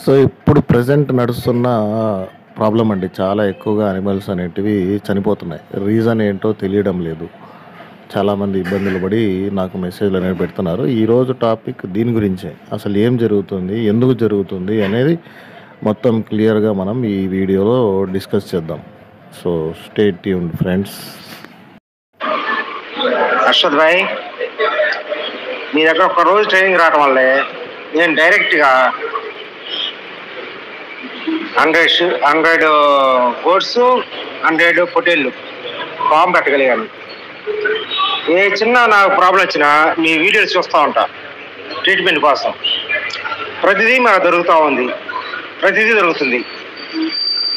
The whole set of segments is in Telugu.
సో ఇప్పుడు ప్రెజెంట్ నడుస్తున్న ప్రాబ్లమ్ అండి. చాలా ఎక్కువగా యానిమల్స్ అనేటివి చనిపోతున్నాయి. రీజన్ ఏంటో తెలియడం లేదు. చాలామంది ఇబ్బందులు పడి నాకు మెసేజ్‌లు అనేవి పెడుతున్నారు. ఈరోజు టాపిక్ దీని గురించే. అసలు ఏం జరుగుతుంది? ఎందుకు జరుగుతుంది? అనేది మొత్తం క్లియర్‌గా మనం ఈ వీడియోలో డిస్కస్ చేద్దాం. So stay tuned friends. Arshad భాయ్, మీ దగ్గర ఒక రోజు ట్రైనింగ్ రావడం వల్లే నేను డైరెక్ట్గా 100 గోడ్స్ 100 పొటేళ్ళు ఫామ్ పెట్టగలిగాను. ఏ చిన్న నాకు ప్రాబ్లం వచ్చినా మీ వీడియోలు చూస్తూ ఉంటా ట్రీట్మెంట్ కోసం. ప్రతిదీ మాకు దొరుకుతుంది.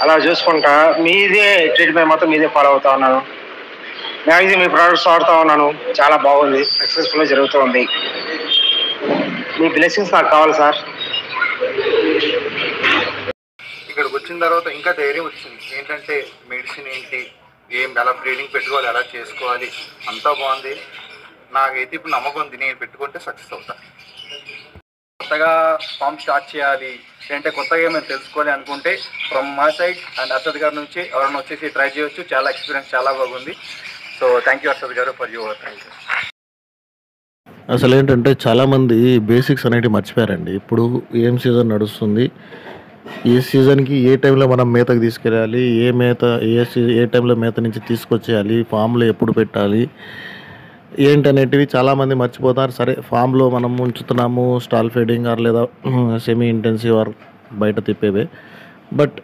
అలా చూసుకుంటా మీదే ట్రీట్మెంట్ మొత్తం మీదే ఫాలో అవుతా ఉన్నాను. మ్యాక్సిమం మీ ప్రోడక్ట్స్ వాడుతూ ఉన్నాను. చాలా బాగుంది, సక్సెస్ఫుల్గా జరుగుతూ ఉంది. మీ బ్లెస్సింగ్స్ నాకు కావాలి సార్. ఇక్కడికి వచ్చిన తర్వాత ఇంకా ధైర్యం వచ్చింది. ఏంటంటే మెడిసిన్ ఏంటి, ఎలా బ్రీడింగ్ పెట్టుకోవాలి, ఎలా చేసుకోవాలి, అంతా బాగుంది. నాకైతే ఇప్పుడు నమ్మకం ఉంది, నేను పెట్టుకుంటే సక్సెస్ అవుతాను. కొత్తగా ఫామ్ స్టార్ట్ చేయాలి అంటే కొత్తగా ఏమైనా తెలుసుకోవాలి అనుకుంటే from my side and Arshad గారి నుంచి ఎవరైనా వచ్చేసి ట్రై చేయొచ్చు. చాలా ఎక్స్పీరియన్స్ చాలా బాగుంది. సో థ్యాంక్ యూ అర్షద్ గారు ఫర్ యువర్ థ్యాంక్ యూ. అసలు ఏంటంటే చాలామంది బేసిక్స్ అనేటివి మర్చిపోయారండి. ఇప్పుడు ఏం సీజన్ నడుస్తుంది, ఏ సీజన్కి ఏ టైంలో మనం మేతకు తీసుకెళ్ళాలి, ఏ టైంలో మేత నుంచి తీసుకొచ్చేయాలి, ఫామ్లో ఎప్పుడు పెట్టాలి ఏంటనేటివి చాలామంది మర్చిపోతారు. సరే, ఫామ్లో మనం ఉంచుతున్నాము స్టాల్ ఫీడింగ్ ఆర్ లేదా సెమీ ఇంటెన్సివ్ ఆర్ బయట తిప్పేవే, బట్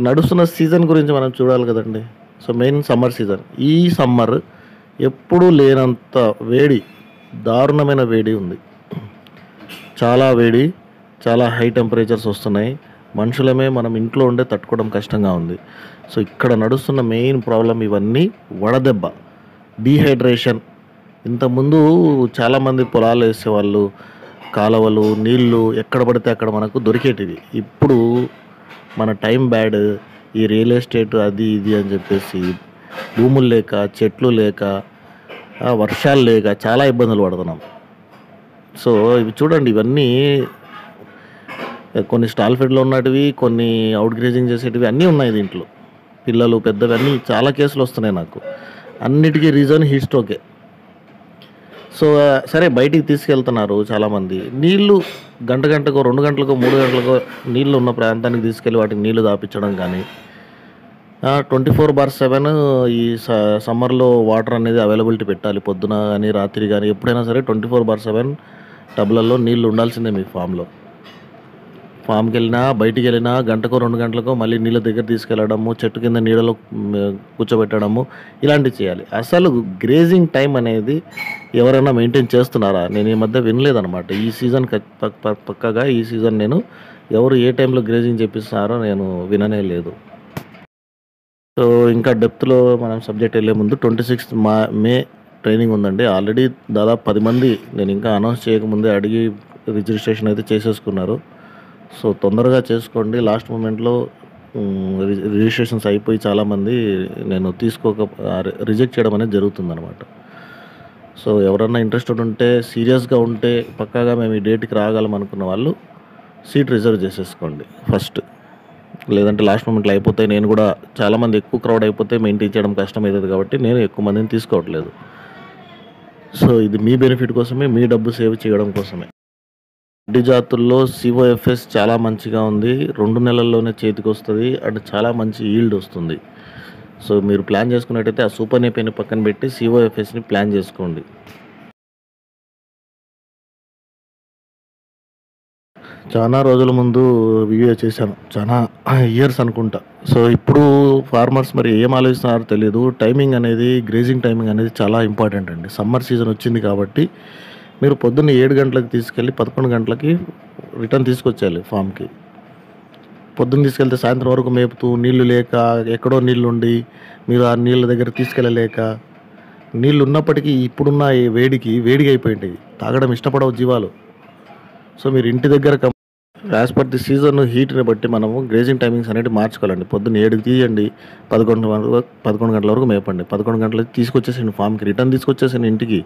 నడుస్తున్న సీజన్ గురించి మనం చూడాలి కదండి. So main summer season. ఈ సమ్మర్ ఎప్పుడూ లేనంత వేడి, దారుణమైన వేడి ఉంది. చాలా వేడి, చాలా హై టెంపరేచర్స్ వస్తున్నాయి. మనుషులమే మనం ఇంట్లో ఉండే తట్టుకోవడం కష్టంగా ఉంది. సో ఇక్కడ నడుస్తున్న మెయిన్ ప్రాబ్లం ఇవన్నీ వడదెబ్బ, డీహైడ్రేషన్. ఇంతకుముందు చాలామంది పొలాలు వేసేవాళ్ళు, కాలువలు నీళ్ళు ఎక్కడ పడితే అక్కడ మనకు దొరికేటివి. ఇప్పుడు మన టైం బ్యాడ్, ఈ రియల్ ఎస్టేట్ అది ఇది అని చెప్పేసి భూములు లేక, చెట్లు లేక, వర్షాలు లేక చాలా ఇబ్బందులు పడుతున్నాం. సో ఇవి చూడండి, ఇవన్నీ కొన్ని స్టాల్ ఫీడ్లో ఉన్నటివి, కొన్ని అవుట్ గ్రేజింగ్ చేసేటివి అన్నీ ఉన్నాయి దీంట్లో. పిల్లలు పెద్దవి అన్నీ చాలా కేసులు వస్తున్నాయి నాకు. అన్నిటికీ రీజన్ హీట్ స్ట్రోకే. సో సరే, బయటికి తీసుకెళ్తున్నారు చాలామంది. నీళ్లు గంటకో 2 గంటలకో 3 గంటలకో నీళ్ళు ఉన్న ప్రాంతానికి తీసుకెళ్ళి వాటికి నీళ్లు దాపించడం కానీ, 24/7 ఈ సమ్మర్లో వాటర్ అనేది అవైలబిలిటీ పెట్టాలి. పొద్దున కానీ రాత్రి కానీ ఎప్పుడైనా సరే 24/7 టబ్లలో నీళ్ళు ఉండాల్సిందే మీ ఫామ్కి వెళ్ళినా బయటికి వెళ్ళినా గంటకో 2 గంటలకో మళ్ళీ నీళ్ళ దగ్గర తీసుకెళ్ళడము, చెట్టు కింద నీళ్ళలో కూర్చోబెట్టడము, ఇలాంటివి చేయాలి. అసలు గ్రేజింగ్ టైం అనేది ఎవరైనా మెయింటైన్ చేస్తున్నారా? నేను ఈ మధ్య వినలేదన్నమాట. ఈ సీజన్ పక్కగా ఈ సీజన్ నేను ఎవరు ఏ టైంలో గ్రేజింగ్ చేపిస్తున్నారో నేను విననే లేదు. సో ఇంకా డెప్త్లో మనం సబ్జెక్ట్ వెళ్ళే ముందు 26th మే ట్రైనింగ్ ఉందండి. ఆల్రెడీ దాదాపు 10 మంది నేను ఇంకా అనౌన్స్ చేయకముందే అడిగి రిజిస్ట్రేషన్ అయితే చేసేసుకున్నారు. సో తొందరగా చేసుకోండి. లాస్ట్ మూమెంట్లో రిజిస్ట్రేషన్స్ అయిపోయి చాలామంది నేను రిజెక్ట్ చేయడం అనేది జరుగుతుందన్నమాట. సో ఎవరన్నా ఇంట్రెస్టెడ్ ఉంటే, సీరియస్గా ఉంటే, పక్కాగా మేము ఈ డేట్కి రాగలం అనుకున్న వాళ్ళు సీట్ రిజర్వ్ చేసేసుకోండి ఫస్ట్. లేదంటే లాస్ట్ మూమెంట్లో అయిపోతాయి. నేను కూడా చాలామంది ఎక్కువ క్రౌడ్ అయిపోతే మెయింటైన్ చేయడం కష్టం అవుతుంది కాబట్టి నేను ఎక్కువ మందిని తీసుకోవట్లేదు. సో ఇది మీ బెనిఫిట్ కోసమే, మీ డబ్బు సేవ్ చేయడం కోసమే. గడ్డి జాతుల్లో COFS చాలా మంచిగా ఉంది. 2 నెలల్లోనే చేతికి వస్తుంది అండ్ చాలా మంచి ఈల్డ్ వస్తుంది. సో మీరు ప్లాన్ చేసుకున్నట్టయితే ఆ సూపర్ నేపియర్ని పక్కన పెట్టి COFSని ప్లాన్ చేసుకోండి. చాలా రోజుల ముందు వీడియో చేశాను, చాలా ఇయర్స్ అనుకుంటా. సో ఇప్పుడు ఫార్మర్స్ మరి ఏం ఆలోచిస్తున్నారో తెలియదు. టైమింగ్ అనేది, గ్రేజింగ్ టైమింగ్ అనేది చాలా ఇంపార్టెంట్ అండి. సమ్మర్ సీజన్ వచ్చింది కాబట్టి మీరు పొద్దున్న 7 గంటలకు తీసుకెళ్ళి 11 గంటలకి రిటర్న్ తీసుకొచ్చేయాలి ఫామ్కి. పొద్దున్న తీసుకెళ్తే సాయంత్రం వరకు మేపుతూ, నీళ్లు లేక, ఎక్కడో నీళ్ళు ఉండి మీరు ఆ నీళ్ళ దగ్గర తీసుకెళ్ళలేక, నీళ్ళు ఉన్నప్పటికీ ఇప్పుడున్న ఈ వేడిగా అయిపోయింటాయి, తాగడం ఇష్టపడవు జీవాలు. సో మీరు ఇంటి దగ్గర యాజ్ పర్ ది సీజన్ హీట్ని బట్టి మనము గ్రేజింగ్ టైమింగ్స్ అనేవి మార్చుకోవాలండి. పొద్దున్న 7కి తీయండి, 11 గంటల వరకు మేపండి. 11 గంటలకి తీసుకొచ్చేసండి ఫామ్కి, రిటర్న్ తీసుకొచ్చేసండి ఇంటికి.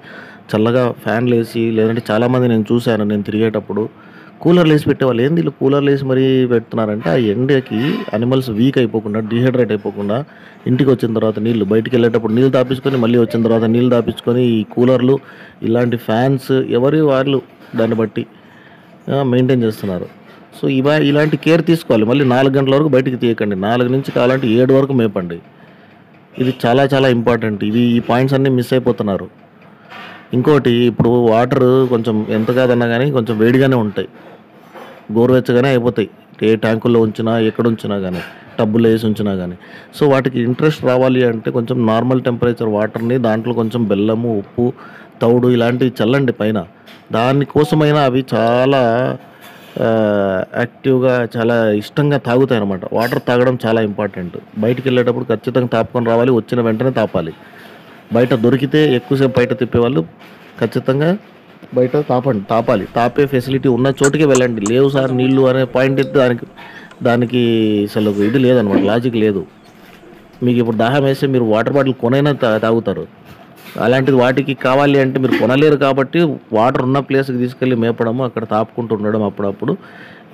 చల్లగా ఫ్యాన్లు వేసి, లేదంటే చాలామంది నేను చూశాను, నేను తిరిగేటప్పుడు కూలర్లు వేసి పెట్టేవాళ్ళు. ఏంది వీళ్ళు కూలర్లు వేసి మరీ పెడుతున్నారంటే, ఆ ఎండకి అనిమల్స్ వీక్ అయిపోకుండా, డీహైడ్రేట్ అయిపోకుండా, ఇంటికి వచ్చిన తర్వాత నీళ్ళు బయటికి వెళ్ళేటప్పుడు నీళ్ళు తాపించుకొని, మళ్ళీ వచ్చిన తర్వాత నీళ్ళు తాపించుకొని, ఈ కూలర్లు ఇలాంటి ఫ్యాన్స్ ఎవరి వాళ్ళు దాన్ని బట్టి మెయింటైన్ చేస్తున్నారు. సో ఇలాంటి కేర్ తీసుకోవాలి. మళ్ళీ 4 గంటల వరకు బయటికి తీయకండి. 4 నుంచి కావాలంటే 7 వరకు మేపండి. ఇది చాలా చాలా ఇంపార్టెంట్. ఈ పాయింట్స్ అన్నీ మిస్ అయిపోతున్నారు. ఇంకోటి, ఇప్పుడు వాటర్ కొంచెం ఎంత కాదన్నా కానీ కొంచెం వేడిగానే ఉంటాయి, గోరువెచ్చగానే అయిపోతాయి. ఏ ట్యాంకుల్లో ఉంచినా, ఎక్కడ ఉంచినా కానీ, టబ్బులో వేసి ఉంచినా కానీ. సో వాటికి ఇంట్రెస్ట్ రావాలి అంటే కొంచెం నార్మల్ టెంపరేచర్ వాటర్ని దాంట్లో కొంచెం బెల్లము, ఉప్పు, తౌడు ఇలాంటివి చల్లండి పైన. దానికోసమైనా అవి చాలా యాక్టివ్గా, చాలా ఇష్టంగా తాగుతాయి అన్నమాట. వాటర్ తాగడం చాలా ఇంపార్టెంట్. బయటికి వెళ్ళేటప్పుడు ఖచ్చితంగా తాపుకొని రావాలి, వచ్చిన వెంటనే తాపాలి. బయట దొరికితే ఎక్కువసేపు బయట తిప్పేవాళ్ళు ఖచ్చితంగా బయట తాపాలి. తాపే ఫెసిలిటీ ఉన్న చోటుకే వెళ్ళండి. లేవు సార్ నీళ్ళు అనే పాయింట్ ఎత్తే దానికి అసలు ఇది లేదనమాట, లాజిక్ లేదు. మీకు ఇప్పుడు దాహం వేస్తే మీరు వాటర్ బాటిల్ కొనైనా తాగుతారు. అలాంటిది వాటికి కావాలి అంటే మీరు కొనలేరు. కాబట్టి వాటర్ ఉన్న ప్లేస్కి తీసుకెళ్ళి మేపడము, అక్కడ తాపుకుంటూ ఉండడం అప్పుడప్పుడు,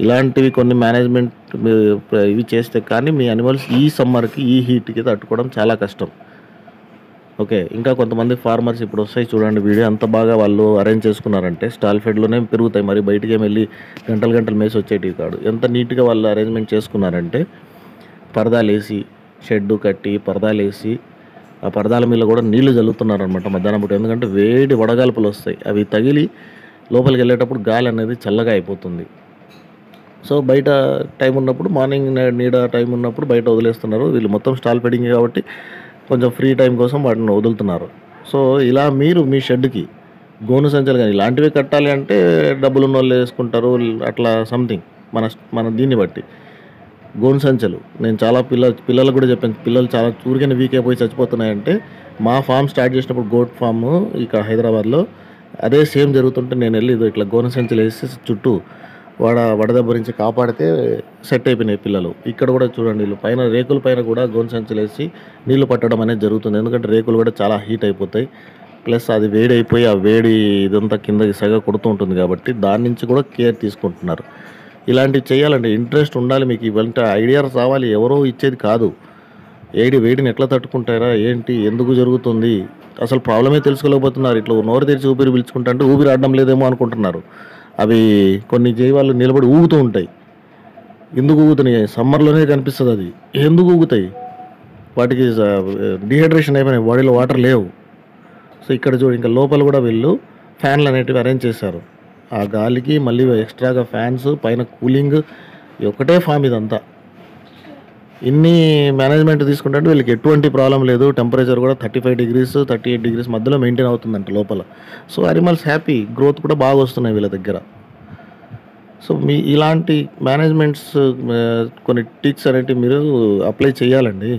ఇలాంటివి కొన్ని మేనేజ్మెంట్ ఇవి చేస్తే కానీ మీ అనిమల్స్ ఈ సమ్మర్కి, ఈ హీట్కి తట్టుకోవడం చాలా కష్టం. ఓకే. ఇంకా కొంతమంది ఫార్మర్స్ ఇప్పుడు వస్తాయి చూడండి వీడియో, అంత బాగా వాళ్ళు అరేంజ్ చేసుకున్నారంటే స్టాల్ ఫెడ్లోనే పెరుగుతాయి. మరి బయటికి వెళ్ళి గంటలు మేసి వచ్చేటివి కాదు. ఎంత నీట్గా వాళ్ళు అరేంజ్మెంట్ చేసుకున్నారంటే, పరదాలు వేసి, షెడ్డు కట్టి, పరదాలు వేసి, ఆ పరదాల మీద కూడా నీళ్లు చల్లుతున్నారనమాట మధ్యాహ్నం పూట. ఎందుకంటే వేడి వడగాల్పులు వస్తాయి, అవి తగిలి లోపలికి వెళ్ళేటప్పుడు గాలి అనేది చల్లగా అయిపోతుంది. సో బయట టైం ఉన్నప్పుడు, మార్నింగ్ నీడ టైం ఉన్నప్పుడు బయట వదిలేస్తున్నారు. వీళ్ళు మొత్తం స్టాల్ ఫెడింగ్ కాబట్టి కొంచెం ఫ్రీ టైం కోసం వాటిని వదులుతున్నారు. సో ఇలా మీరు మీ షెడ్కి గోను సంచులు కానీ ఇలాంటివి కట్టాలి అంటే డబ్బులు ఉన్న వాళ్ళు వేసుకుంటారు, అట్లా సంథింగ్ మన దీన్ని బట్టి. గోను సంచులు నేను చాలా పిల్లలకు కూడా చెప్పాను. పిల్లలు చాలా ఊరికైనా వీక్ అయిపోయి చచ్చిపోతున్నాయంటే, మా ఫామ్ స్టార్ట్ చేసినప్పుడు గోట్ ఫామ్ ఇక్కడ హైదరాబాద్లో అదే సేమ్ జరుగుతుంటే నేను వెళ్ళి ఇట్లా గోను సంచులు వేసి చుట్టూ వడదెబ్బ నుంచి కాపాడితే సెట్ అయిపోయినాయి పిల్లలు. ఇక్కడ కూడా చూడండి, వీళ్ళు పైన రేకుల పైన కూడా గోను సంచులు వేసి నీళ్లు పట్టడం అనేది జరుగుతుంది. ఎందుకంటే రేకులు కూడా చాలా హీట్ అయిపోతాయి, ప్లస్ అది వేడి అయిపోయి ఆ వేడి ఇదంతా కిందకి సగ కొడుతూ ఉంటుంది. కాబట్టి దాని నుంచి కూడా కేర్ తీసుకుంటున్నారు. ఇలాంటివి చేయాలంటే ఇంట్రెస్ట్ ఉండాలి మీకు. ఇవంటే ఐడియాస్ రావాలి, ఎవరో ఇచ్చేది కాదు. వేడిని ఎట్లా తట్టుకుంటారా, ఏంటి, ఎందుకు జరుగుతుంది, అసలు ప్రాబ్లమే తెలుసుకోలేకపోతున్నారు. ఇట్లా నోరు తెరిచి ఊపిరి పీల్చుకుంటా అంటే ఊపిరి ఆడడం లేదేమో అనుకుంటున్నారు. అవి కొన్ని జీవాలు నిలబడి ఊగుతూ ఉంటాయి. ఎందుకు ఊగుతున్నాయి? సమ్మర్లోనే కనిపిస్తుంది అది. ఎందుకు ఊగుతాయి? వాటికి డీహైడ్రేషన్ అయిపోయినాయి, బాడీలో వాటర్ లేవు. సో ఇక్కడ చూడు, ఇంకా లోపల కూడా వీళ్ళు ఫ్యాన్లు అనేటివి అరేంజ్ చేశారు. ఆ గాలికి మళ్ళీ ఎక్స్ట్రాగా ఫ్యాన్స్, పైన కూలింగ్, ఒకటే ఫామ్ ఇదంతా. ఇన్ని మేనేజ్మెంట్ తీసుకుంటే వీళ్ళకి ఎటువంటి ప్రాబ్లం లేదు. టెంపరేచర్ కూడా 35 degrees 38 degrees మధ్యలో మెయింటైన్ అవుతుందంట లోపల. సో అనిమల్స్ హ్యాపీ, గ్రోత్ కూడా బాగా వస్తున్నాయి వీళ్ళ దగ్గర. సో ఇలాంటి మేనేజ్మెంట్స్ కొన్ని టిక్స్ అనేవి మీరు అప్లై చేయాలండి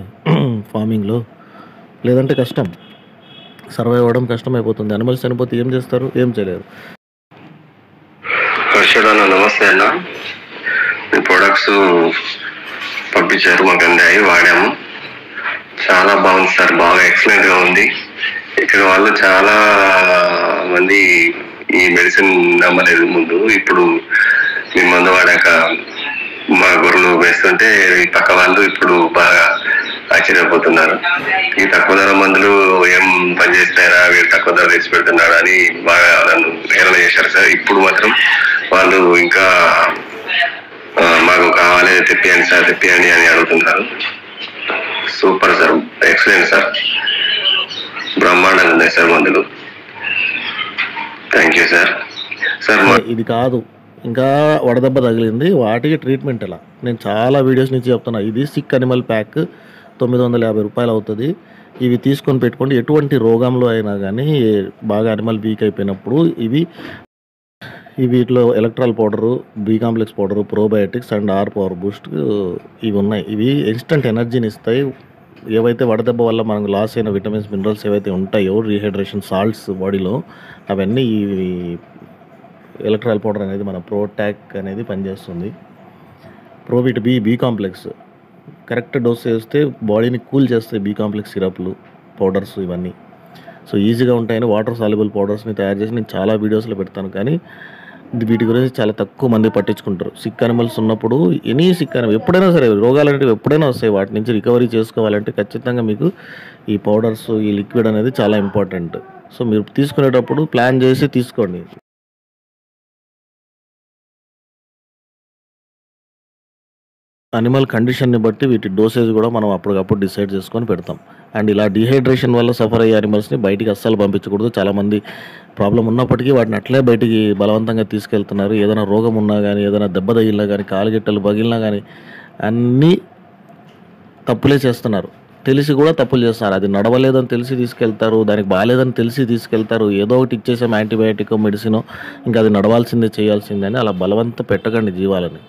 ఫార్మింగ్లో. లేదంటే కష్టం, సర్వైవ్ అవ్వడం కష్టం అయిపోతుంది. అనిమల్స్ చనిపోతే ఏం చేస్తారు? ఏం చేయలేరు. హర్షడ్ అన్న, నమస్తే అన్న. మీ ప్రొడక్ట్స్ పంపించారు, మాకు అందాయి, వాడాము. చాలా బాగుంది సార్, బాగా ఎక్సలెంట్ గా ఉంది. ఇక్కడ వాళ్ళు చాలా మంది ఈ మెడిసిన్ నమ్మలేదు ముందు. ఇప్పుడు మీ మందు వాడాక మా గొర్రెలు వేస్తుంటే పక్క వాళ్ళు ఇప్పుడు బాగా ఆశ్చర్యపోతున్నారు. ఈ తక్కువ ధర మందులు ఏం పనిచేస్తారా, వీళ్ళు తక్కువ ధర తెచ్చి పెడుతున్నారా అని బాగా నన్ను హేళన చేశారు సార్. ఇప్పుడు మాత్రం వాళ్ళు ఇంకా మాకు కావాలి, తెప్పియండి సార్, తెప్పియండి అని అడుగుతున్నారు. సూపర్ సార్, ఎక్సలెంట్ సార్, బ్రహ్మాండంగా ఉన్నాయి సార్ మందులు. Thank you sir. సార్ ఇది కాదు, ఇంకా వడదెబ్బ తగిలింది, వాటికి ట్రీట్మెంట్ ఎలా? నేను చాలా వీడియోస్ నుంచి చెప్తున్నా. ఇది సిక్ అనిమల్ ప్యాక్ 950 రూపాయలు అవుతుంది. ఇవి తీసుకొని పెట్టుకోండి. ఎటువంటి రోగంలో అయినా కానీ, బాగా అనిమల్ వీక్ అయిపోయినప్పుడు వీటిలో Electral powder, B complex powder, probiotics and R power boost ఇవి ఉన్నాయి. ఇవి ఇన్స్టంట్ ఎనర్జీని ఇస్తాయి. ఏవైతే వడదెబ్బ వల్ల మనకు లాస్ అయిన విటమిన్స్, మినరల్స్ ఏవైతే ఉంటాయో, రీహైడ్రేషన్ సాల్ట్స్ బాడీలో, అవన్నీ ఈ ఎలక్ట్రాల్ పౌడర్ అనేది మన ప్రోటాక్ అనేది పనిచేస్తుంది. ప్రోవిట్ బి కాంప్లెక్స్ కరెక్ట్ డోస్ చేస్తే బాడీని కూల్ చేస్తాయి. బి కాంప్లెక్స్ సిరప్లు, పౌడర్స్ ఇవన్నీ. సో ఈజీగా ఉంటాయని వాటర్ సాల్యుబుల్ పౌడర్స్ని తయారు చేసి నేను చాలా వీడియోస్లో పెడతాను. కానీ వీటి గురించి చాలా తక్కువ మంది పట్టించుకుంటారు. సిక్ అనిమల్స్ ఉన్నప్పుడు ఎనీ సిక్ అనిమల్ ఎప్పుడైనా సరే రోగాలు అనేవి ఎప్పుడైనా వస్తాయి. వాటి నుంచి రికవరీ చేసుకోవాలంటే ఖచ్చితంగా మీకు ఈ పౌడర్స్, ఈ లిక్విడ్ అనేది చాలా ఇంపార్టెంట్. సో మీరు తీసుకునేటప్పుడు ప్లాన్ చేసి తీసుకోండి. అనిమల్ కండిషన్ని బట్టి వీటి డోసేజ్ కూడా మనం అప్పటికప్పుడు డిసైడ్ చేసుకొని పెడతాం. అండ్ ఇలా డీహైడ్రేషన్ వల్ల సఫర్ అయ్యే అనిమల్స్ని బయటికి అస్సలు పంపించకూడదు. చాలామంది ప్రాబ్లం ఉన్నప్పటికీ వాటిని అట్లే బయటికి బలవంతంగా తీసుకెళ్తున్నారు. ఏదైనా రోగం ఉన్నా కానీ, ఏదైనా దెబ్బ తగిలినా కానీ, కాలుగిట్టలు పగిలినా కానీ అన్నీ తప్పులే చేస్తున్నారు. తెలిసి కూడా తప్పులు చేస్తున్నారు. అది నడవలేదని తెలిసి తీసుకెళ్తారు, దానికి బాగాలేదని తెలిసి తీసుకెళ్తారు. ఏదో ఒకటి ఇచ్చేసాం యాంటీబయాటిక్ మెడిసిన్, ఇంకా అది నడవాల్సిందే చేయాల్సిందే అని అలా బలవంత పెట్టకండి జీవాలని.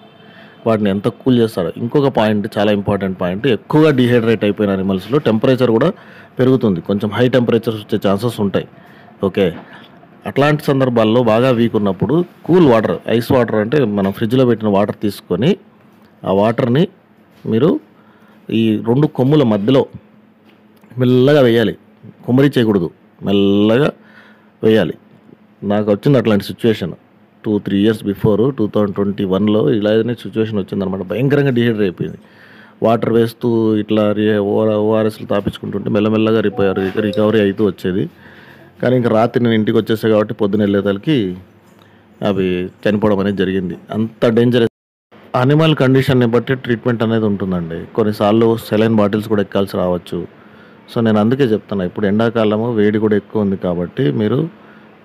వాటిని ఎంత కూల్ చేస్తారో. ఇంకొక పాయింట్, చాలా ఇంపార్టెంట్ పాయింట్, ఎక్కువగా డీహైడ్రేట్ అయిపోయిన అనిమల్స్లో టెంపరేచర్ కూడా పెరుగుతుంది. కొంచెం హై టెంపరేచర్స్ వచ్చే ఛాన్సెస్ ఉంటాయి. ఓకే, అట్లాంటి సందర్భాల్లో బాగా వీక్ ఉన్నప్పుడు కూల్ వాటర్, ఐస్ వాటర్ అంటే మనం ఫ్రిడ్జ్లో పెట్టిన వాటర్ తీసుకొని ఆ వాటర్ని మీరు ఈ 2 కొమ్ముల మధ్యలో మెల్లగా వేయాలి. కుమ్మరి చేయకూడదు, మెల్లగా వేయాలి. నాకు వచ్చింది అట్లాంటి సిచ్యువేషన్ 2-3 years బిఫోర్ 2021లో ఇలానే సిచ్యువేషన్ వచ్చిందనమాట. భయంకరంగా డీహైడ్రేట్ అయిపోయింది. వాటర్ వేస్తూ ఇట్లా ఓఆర్ఎస్లు తాపించుకుంటుంటే మెల్లమెల్లగా రికవరీ అవుతూ వచ్చేది. కానీ ఇంకా రాత్రి నేను ఇంటికి వచ్చేసా కాబట్టి పొద్దున వెళ్ళేదానికి అవి చనిపోవడం అనేది జరిగింది. అంత డేంజరస్. అనిమల్ కండిషన్ని బట్టి ట్రీట్మెంట్ అనేది ఉంటుందండి. కొన్నిసార్లు సెలైన్ బాటిల్స్ కూడా ఎక్కాల్సి రావచ్చు. సో నేను అందుకే చెప్తాను, ఇప్పుడు ఎండాకాలము వేడి కూడా ఎక్కువ ఉంది కాబట్టి మీరు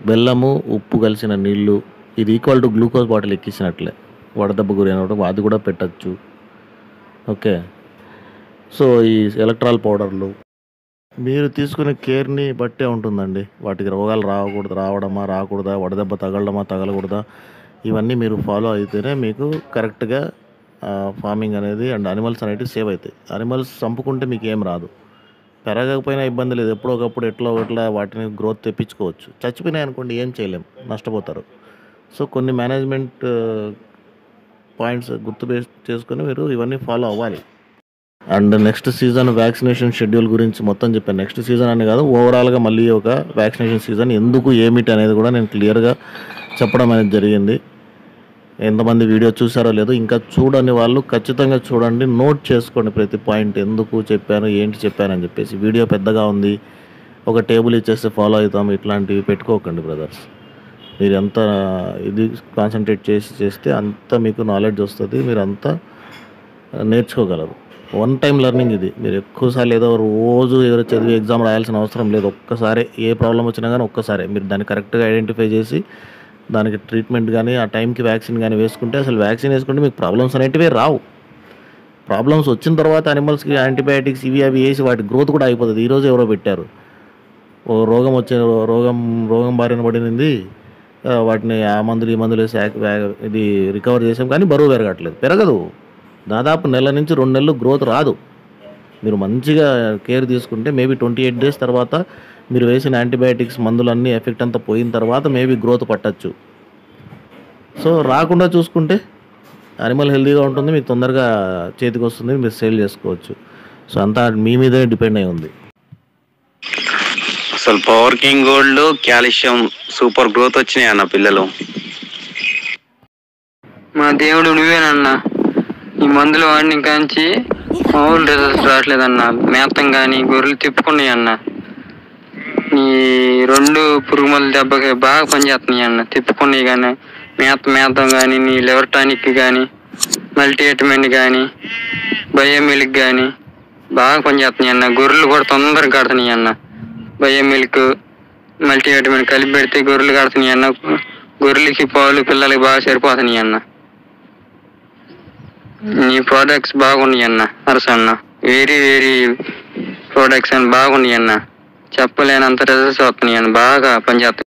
బెల్లము, ఉప్పు కలిసిన నీళ్ళు, ఇది ఈక్వల్ టు గ్లూకోజ్ బాటిల్ ఎక్కించినట్లే. వడదెబ్బ గురి అనడం అది కూడా పెట్టచ్చు. ఓకే, సో ఈ ఎలక్ట్రాల్ పౌడర్లు మీరు తీసుకునే కేర్ని బట్టే ఉంటుందండి. వాటికి రోగాలు రావడమా రాకూడదా, వడదెబ్బ తగలడమా తగలకూడదా, ఇవన్నీ మీరు ఫాలో అయితేనే మీకు కరెక్ట్గా ఫార్మింగ్ అనేది అండ్ అనిమల్స్ అనేవి సేవ్ అవుతాయి. అనిమల్స్ చంపుకుంటే మీకు ఏం రాదు, పెరగకపోయినా ఇబ్బంది లేదు. ఎప్పుడో ఒకప్పుడు ఎట్లా వాటిని గ్రోత్ తెప్పించుకోవచ్చు. చచ్చిపోయినాయి అనుకోండి ఏం చేయలేం, నష్టపోతారు. సో కొన్ని మేనేజ్మెంట్ పాయింట్స్ గుర్తు చేసుకొని మీరు ఇవన్నీ ఫాలో అవ్వాలి. And next season vaccination schedule గురించి మొత్తం చెప్పాను. నెక్స్ట్ సీజన్ అని కాదు, ఓవరాల్గా మళ్ళీ ఒక వ్యాక్సినేషన్ సీజన్ ఎందుకు ఏమిటి అనేది కూడా నేను క్లియర్గా చెప్పడం అనేది జరిగింది. ఎంతమంది వీడియో చూసారో లేదో, ఇంకా చూడని వాళ్ళు ఖచ్చితంగా చూడండి, నోట్ చేసుకోండి ప్రతి పాయింట్, ఎందుకు చెప్పాను ఏంటి చెప్పాను అని చెప్పేసి. వీడియో పెద్దగా ఉంది, ఒక టేబుల్ ఇచ్చేస్తే ఫాలో అవుతాం, ఇట్లాంటివి పెట్టుకోకండి బ్రదర్స్. మీరు ఎంత ఇది కాన్సన్ట్రేట్ చేస్తే అంత మీకు నాలెడ్జ్ వస్తుంది, మీరు అంతా నేర్చుకోగలరు. వన్ టైం లెర్నింగ్ ఇది. మీరు ఎక్కువసార్లు ఏదో రోజు ఎవరో చదివి ఎగ్జామ్ రాయాల్సిన అవసరం లేదు. ఒక్కసారి ఏ ప్రాబ్లం వచ్చినా కానీ ఒక్కసారి మీరు దాన్ని కరెక్ట్గా ఐడెంటిఫై చేసి దానికి ట్రీట్మెంట్ కానీ ఆ టైంకి వ్యాక్సిన్ కానీ వేసుకుంటే, అసలు వ్యాక్సిన్ వేసుకుంటే మీకు ప్రాబ్లమ్స్ అనేటివే రావు. ప్రాబ్లమ్స్ వచ్చిన తర్వాత అనిమల్స్కి యాంటీబయాటిక్స్ ఇవి అవి వేసి వాటి గ్రోత్ కూడా అయిపోతుంది. ఈరోజు ఎవరో పెట్టారు, ఓ రోగం రోగం బారిన పడింది, వాటిని ఆ మందులు ఈ మందులు వేసి ఇది రికవర్ చేసాం కానీ బరువు పెరగదు. దాదాపు 1 నెల నుంచి 2 నెలలు గ్రోత్ రాదు. మీరు మంచిగా కేర్ తీసుకుంటే మేబీ 28 days తర్వాత మీరు వేసిన యాంటీబయాటిక్స్ మందులన్నీ ఎఫెక్ట్ అంతా పోయిన తర్వాత మేబీ గ్రోత్ పట్టచ్చు. సో రాకుండా చూసుకుంటే అనిమల్ హెల్తీగా ఉంటుంది, మీకు తొందరగా చేతికి వస్తుంది, మీరు సేల్ చేసుకోవచ్చు. సో అంతా మీ మీదనే డిపెండ్ అయి ఉంది. అసలు power king gold, calcium super growth వచ్చినాయి అన్న పిల్లలు. మా దేవుడు నువ్వేనన్నా. ఈ మందులు వాడిని కాంచి మామూలు రిజల్ట్స్ రావట్లేదన్నా. మేతం కానీ గొర్రెలు తిప్పుకున్నాయి అన్న. ఈ 2 పురుగు మందుల దెబ్బకి బాగా పనిచేస్తున్నాయి అన్న. తిప్పుకున్నాయి కానీ మేతం కానీ, నీ లివర్ టానిక్ కానీ, మల్టీవిటమిన్ కానీ, బయోమిల్క్ కానీ బాగా పనిచేస్తున్నాయి అన్న. గొర్రెలు కూడా తొందరగా కడుతున్నాయి అన్న. బయోమిల్క్, మల్టీవిటమిన్ కలిపి పెడితే గొర్రెలు కడుతున్నాయి అన్న. గొర్రెలకి పాలు పిల్లలకి బాగా సరిపోతున్నాయి అన్న. నీ ప్రోడక్ట్స్ బాగున్నాయి అన్న. అరసన్న వెరీ ప్రోడక్ట్స్ అని బాగున్నాయి అన్న. చెప్పలేనంత రిజల్ట్స్ వస్తున్నాయి అన్న. బాగా పనిచేస్తాయి.